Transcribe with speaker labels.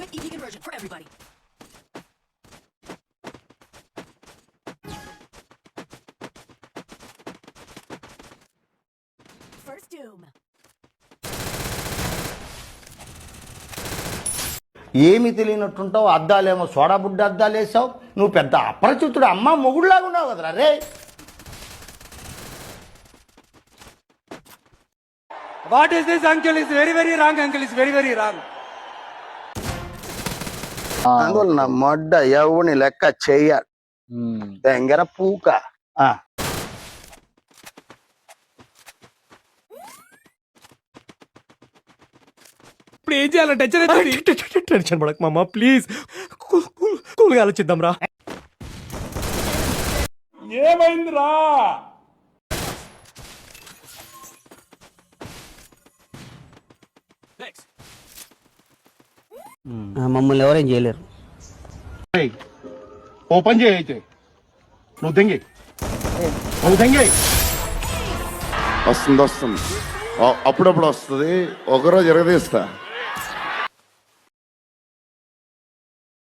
Speaker 1: quick easy conversion for everybody. First doom.
Speaker 2: ఏమి తెలియనట్టుంటావు, అద్దాలేమో soda బుడ్డ అద్దాలు వేసావు. నువ్వు పెద్ద అపరిచితుడు, అమ్మ మొగుడులాగా ఉన్నావు కదరా రే.
Speaker 3: What is this, uncle? Is very, very wrong, uncle. Is very, very wrong.
Speaker 2: అందువల్ల నా మొడ్డ ఎవని లెక్క చెయ్య దగ్గర పూక.
Speaker 4: ఇప్పుడు ఏం చేయాలంటే టెన్షన్ పడక మామ, ప్లీజ్ కూల్గా ఆలోచిద్దాం రా.
Speaker 3: ఏమైందిరా?
Speaker 5: మమ్మల్ని ఎవరేం చేయలేరు.
Speaker 2: ఓపెన్ చేయి అయితే. నువ్వు దెంగి
Speaker 6: వస్తుంది అప్పుడప్పుడు వస్తుంది, ఒకరోజు ఎరగదీస్తా.